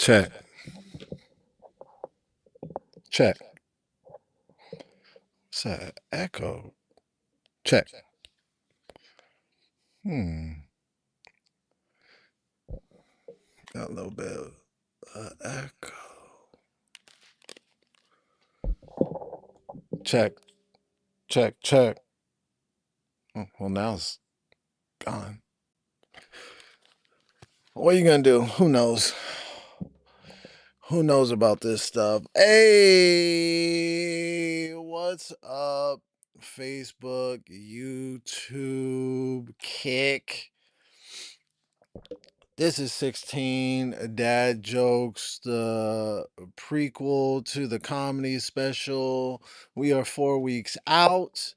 Check, check. What's that? Echo. Check. Hmm. Got a little bit of echo. Check, check, check. Oh, well, now it's gone. What are you gonna do? Who knows? Who knows about this stuff? Hey, what's up? Facebook, YouTube, Kick. This is 16 Dad Jokes, the prequel to the comedy special. We are 4 weeks out.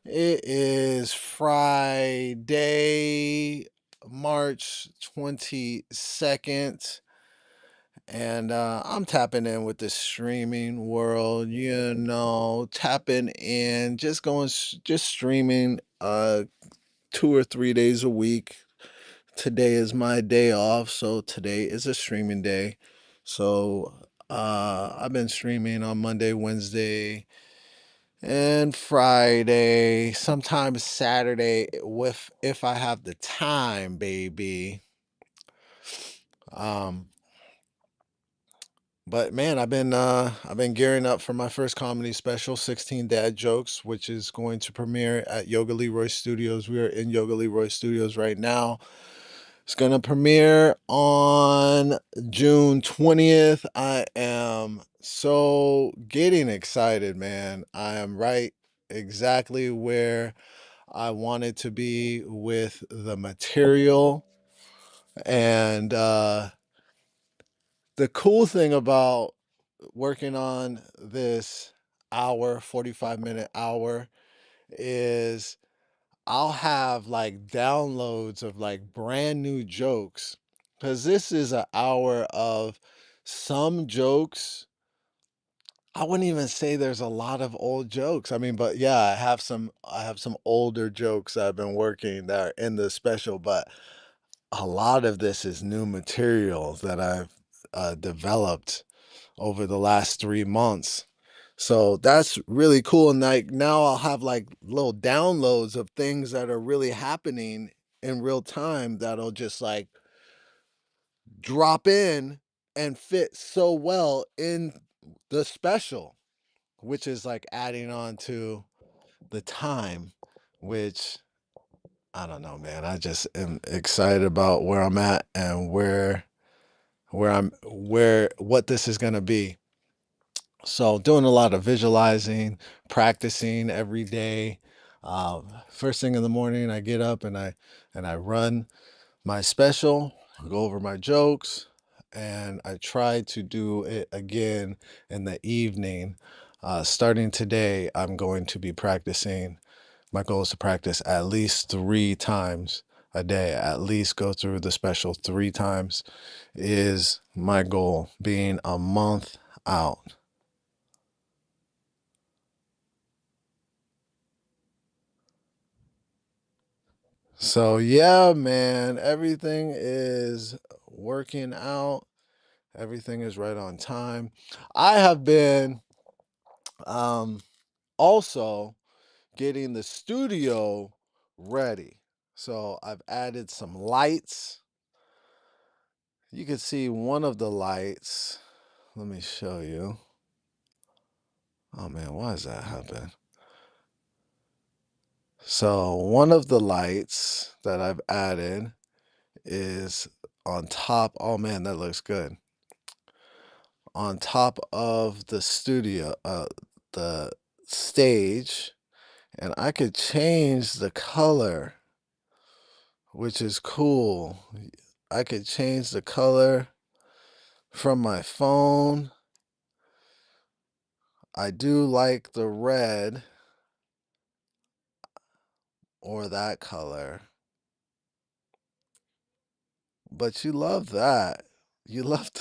It is Friday, March 22nd. And I'm tapping in with the streaming world, tapping in, just streaming 2 or 3 days a week. Today is my day off, so today is a streaming day. So I've been streaming on Monday, Wednesday, and Friday, sometimes Saturday with if I have the time, baby. Um but man, I've been gearing up for my first comedy special, 16 Dad Jokes, which is going to premiere at Yoga Leroy Studios. We are in Yoga Leroy Studios right now. It's gonna premiere on June 20th. I am so getting excited, man. I am right exactly where I wanted to be with the material. And the cool thing about working on this 45-minute hour is I'll have like downloads of like brand new jokes because this is an hour of some jokes. I wouldn't even say there's a lot of old jokes. I mean, but yeah, I have some older jokes that I've been working that are in the special, but a lot of this is new material that I've developed over the last 3 months. So that's really cool. And like now I'll have like little downloads of things that are really happening in real time that'll just like drop in and fit so well in the special, which is like adding on to the time, which I don't know, man. I just am excited about where I'm at and where what this is gonna be. So doing a lot of visualizing, practicing every day. First thing in the morning, I get up and I run my special, go over my jokes, and I try to do it again in the evening. Starting today, I'm going to be practicing. My goal is to practice at least 3 times a day. At least go through the special 3 times is my goal. Being a month out. So yeah, man, everything is working out. Everything is right on time. I have been um also getting the studio ready. So I've added some lights. You can see one of the lights. Let me show you. Oh man, why does that happen? So one of the lights that I've added is on top. Oh man, that looks good. On top of the studio, the stage, and I could change the color, which is cool. I could change the color from my phone. I do like the red or that color, but you love that. You love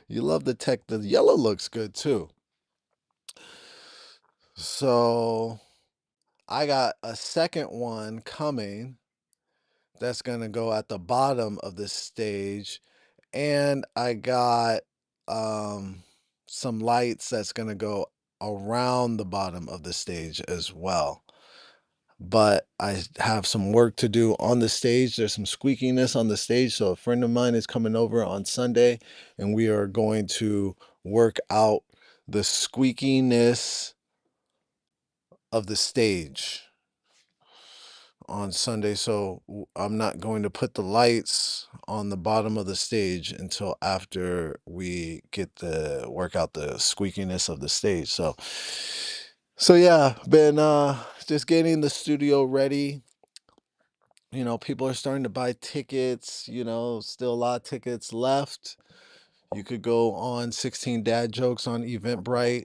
you love the tech. The yellow looks good too. So I got a second one coming that's gonna go at the bottom of the stage, and I got um some lights that's gonna go around the bottom of the stage as well. But I have some work to do on the stage. There's some squeakiness on the stage. So a friend of mine is coming over on Sunday, and we are going to work out the squeakiness of the stage on Sunday. So I'm not going to put the lights on the bottom of the stage until after we get the work out the squeakiness of the stage. So yeah, been just getting the studio ready. People are starting to buy tickets, still a lot of tickets left. You could go on 16 Dad Jokes on Eventbrite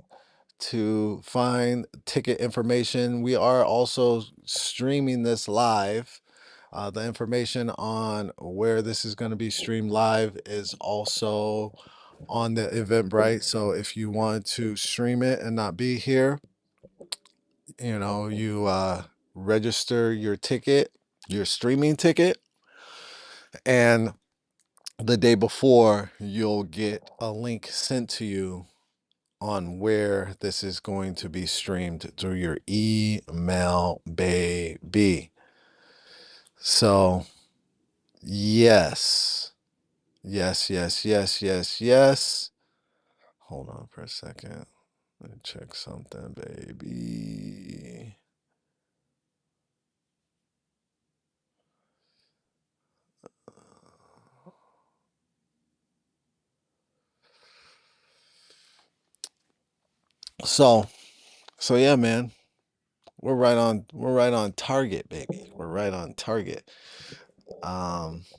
to find ticket information. We are also streaming this live. The information on where this is going to be streamed live is also on the Eventbrite. So if you want to stream it and not be here, you register your ticket, your streaming ticket, and the day before, you'll get a link sent to you on where this is going to be streamed through your email, baby. So, yes. Yes, yes, yes, yes, yes. Hold on for a second. Let me check something, baby. So, so yeah, man. We're right on target, baby. We're right on target.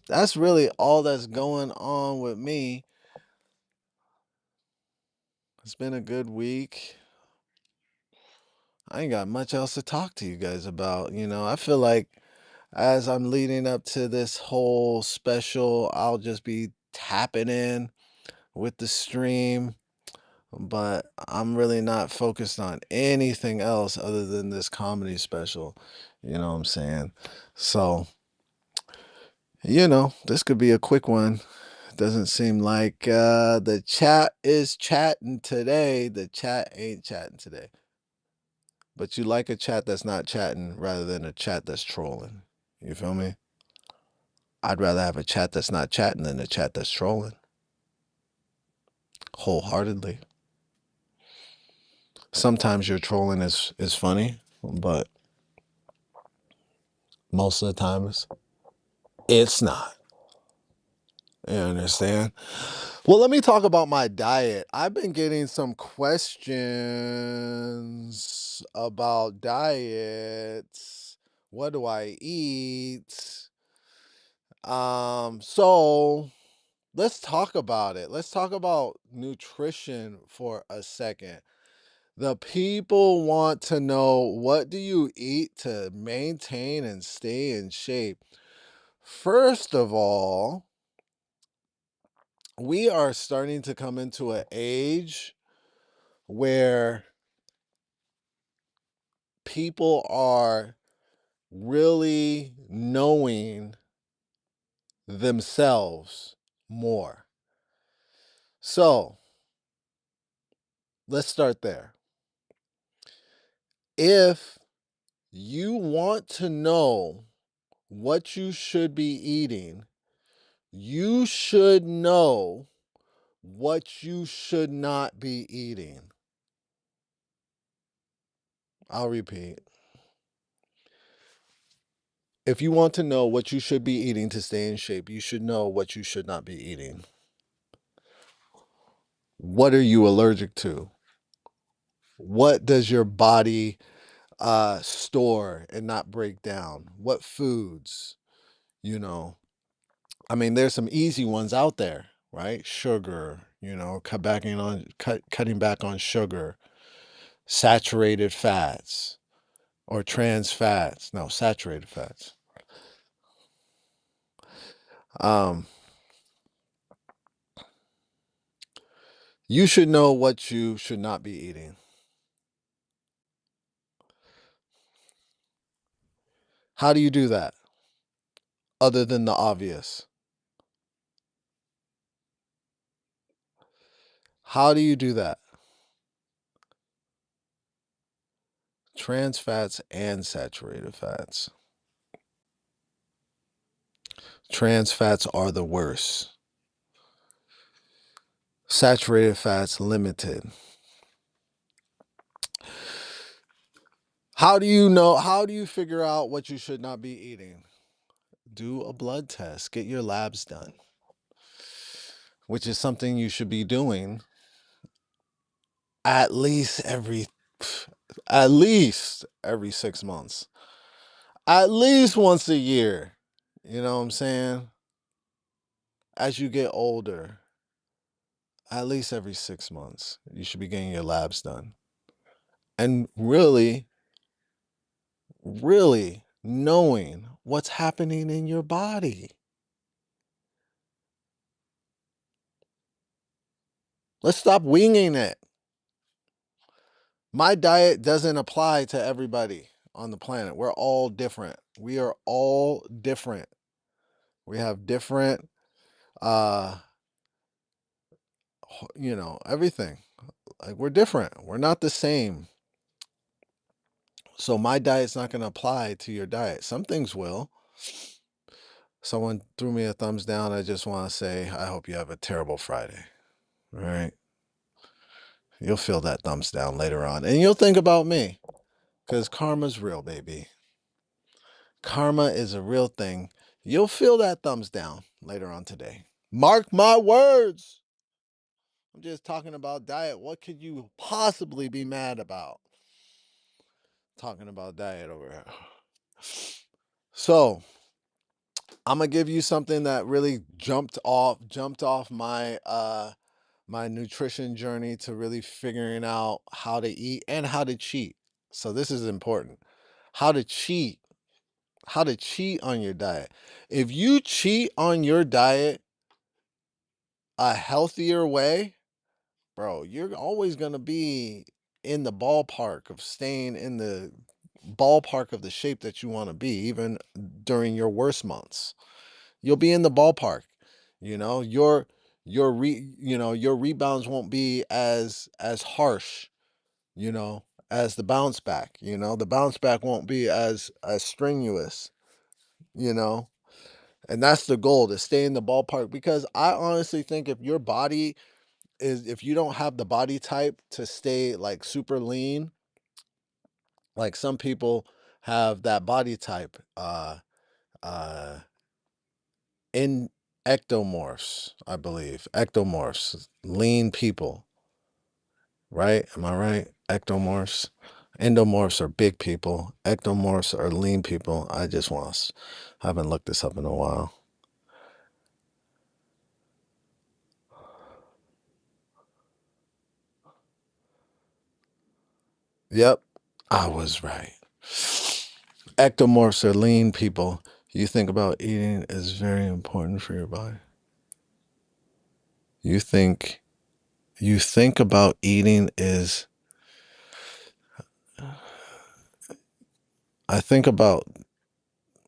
That's really all that's going on with me. It's been a good week. I ain't got much else to talk to you guys about. I feel like as I'm leading up to this whole special, I'll just be tapping in with the stream, but I'm really not focused on anything else other than this comedy special. You know what I'm saying? So, this could be a quick one. Doesn't seem like the chat is chatting today. The chat ain't chatting today. But you like a chat that's not chatting rather than a chat that's trolling. You feel me? I'd rather have a chat that's not chatting than a chat that's trolling. Wholeheartedly. Sometimes your trolling is funny, but most of the times it's not. You understand? Well, let me talk about my diet. I've been getting some questions about diets. What do I eat? So let's talk about it. Let's talk about nutrition for a second. The people want to know, what do you eat to maintain and stay in shape? First of all, we are starting to come into an age where people are really knowing themselves more. So let's start there. If you want to know what you should be eating, you should know what you should not be eating. I'll repeat. If you want to know what you should be eating to stay in shape, you should know what you should not be eating. What are you allergic to? What does your body store and not break down? What foods? You know, there's some easy ones out there, right? Sugar, cutting back on sugar, saturated fats or trans fats. No, saturated fats. Um, you should know what you should not be eating. How do you do that? Other than the obvious. How do you do that? Trans fats and saturated fats. Trans fats are the worst. Saturated fats limited. How do you know? How do you figure out what you should not be eating? Do a blood test, get your labs done, which is something you should be doing at least every 6 months, at least once a year. You know what I'm saying? As you get older, at least every 6 months, you should be getting your labs done. And really, really knowing what's happening in your body. Let's stop winging it. My diet doesn't apply to everybody on the planet. We're all different. We are all different. We have different, uh, everything. Like, we're different. We're not the same. So my diet's not going to apply to your diet. Some things will. Someone threw me a thumbs down. I just want to say, I hope you have a terrible Friday. All right. You'll feel that thumbs down later on. And you'll think about me, because karma's real, baby. Karma is a real thing. You'll feel that thumbs down later on today. Mark my words. I'm just talking about diet. What could you possibly be mad about? Talking about diet over here. So, I'm gonna give you something that really jumped off my nutrition journey to really figuring out how to eat and how to cheat. So this is important. How to cheat. How to cheat on your diet. If you cheat on your diet a healthier way, bro, you're always going to be in the ballpark of staying in the ballpark of the shape that you want to be, even during your worst months. You'll be in the ballpark. You know, your rebounds won't be as harsh, as the bounce back. The bounce back won't be as strenuous, you know. And that's the goal, to stay in the ballpark, because I honestly think if you don't have the body type to stay like super lean, like some people have that body type, uh in ectomorphs, I believe. Ectomorphs, lean people, right? Am I right? Ectomorphs. Endomorphs are big people. Ectomorphs are lean people. I haven't looked this up in a while. Yep, I was right. Ectomorphs are lean people. You think about eating is very important for your body. You think about eating is I think about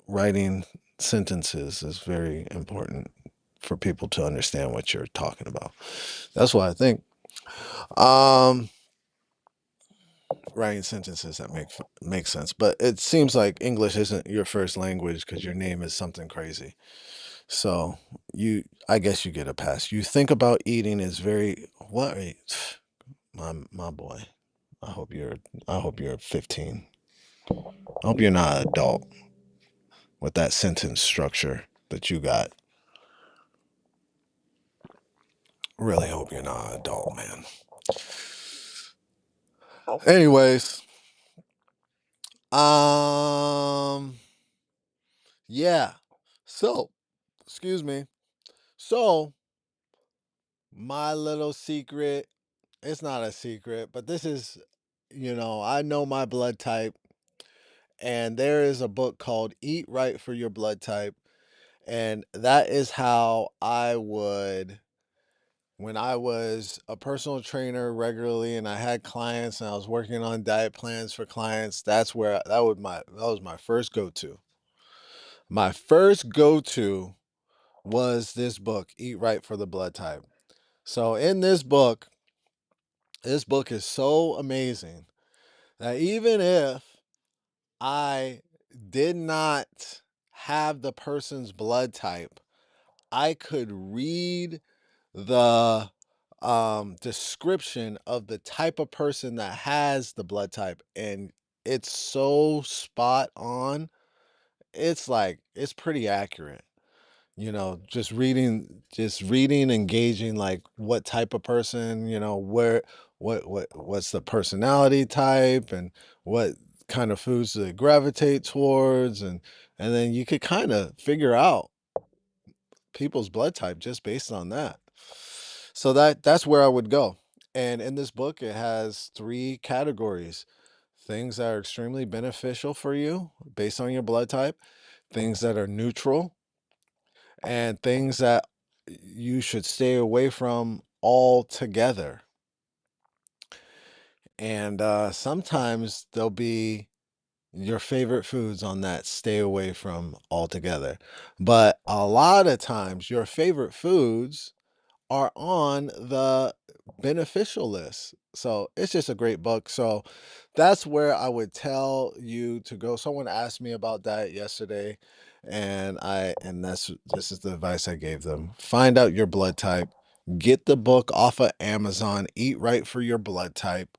writing sentences is very important for people to understand what you're talking about. That's why I think um writing sentences that make sense. But it seems like English isn't your first language because your name is something crazy. So I guess you get a pass. You think about eating is very what my boy. I hope you're 15. I hope you're not an adult with that sentence structure that you got. Really hope you're not an adult, man. Anyways, um, yeah. So, excuse me. So, my little secret, it's not a secret, but this is, I know my blood type, and there is a book called Eat Right for Your Blood Type. And that is how I would, when I was a personal trainer regularly and I had clients and I was working on diet plans for clients, that was my first go-to. My first go-to was this book, Eat Right for the Blood Type. So in this book, This book is so amazing that even if I did not have the person's blood type, I could read the description of the type of person that has the blood type, and it's so spot on. It's like it's pretty accurate. Just reading engaging like what type of person, where what's the personality type, and what kind of foods do they gravitate towards, and then you could kind of figure out people's blood type just based on that. So that's where I would go. And in this book, it has three categories: things that are extremely beneficial for you based on your blood type, things that are neutral, and things that you should stay away from altogether. And sometimes there'll be your favorite foods on that stay away from altogether. But a lot of times, your favorite foods are on the beneficial list. So it's just a great book. So that's where I would tell you to go. Someone asked me about that yesterday, and this is the advice I gave them. Find out your blood type. Get the book off of Amazon. Eat right for your blood type.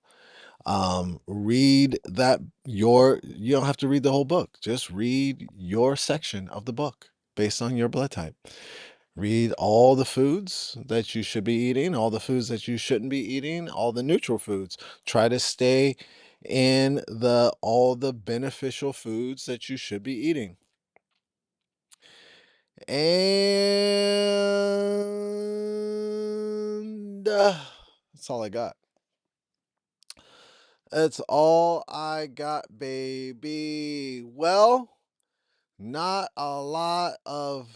Read that your you don't have to read the whole book. Just read your section of the book based on your blood type. Read all the foods that you should be eating, all the foods that you shouldn't be eating, all the neutral foods. Try to stay in the all the beneficial foods that you should be eating. And that's all I got. That's all I got, baby. Well, not a lot of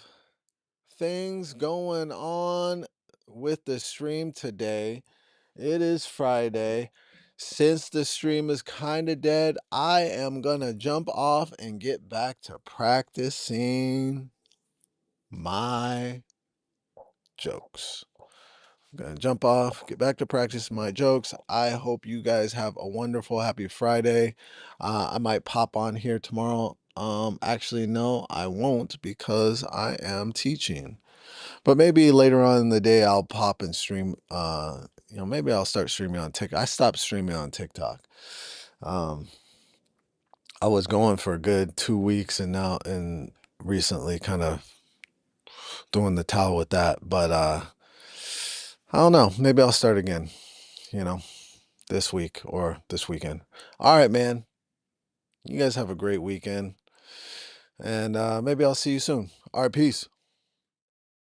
things going on with the stream today. It is Friday. Since the stream is kind of dead, I am going to jump off and get back to practicing my jokes. I'm going to jump off, get back to practice my jokes. I hope you guys have a wonderful, happy Friday. I might pop on here tomorrow. Actually, no, I won't because I am teaching. But maybe later on in the day I'll pop and stream. Maybe I'll start streaming on TikTok. I stopped streaming on TikTok. Um, I was going for a good 2 weeks, and recently kind of throwing the towel with that. But I don't know. Maybe I'll start again. You know, this week or this weekend. All right, man. You guys have a great weekend, and maybe I'll see you soon. All right, peace.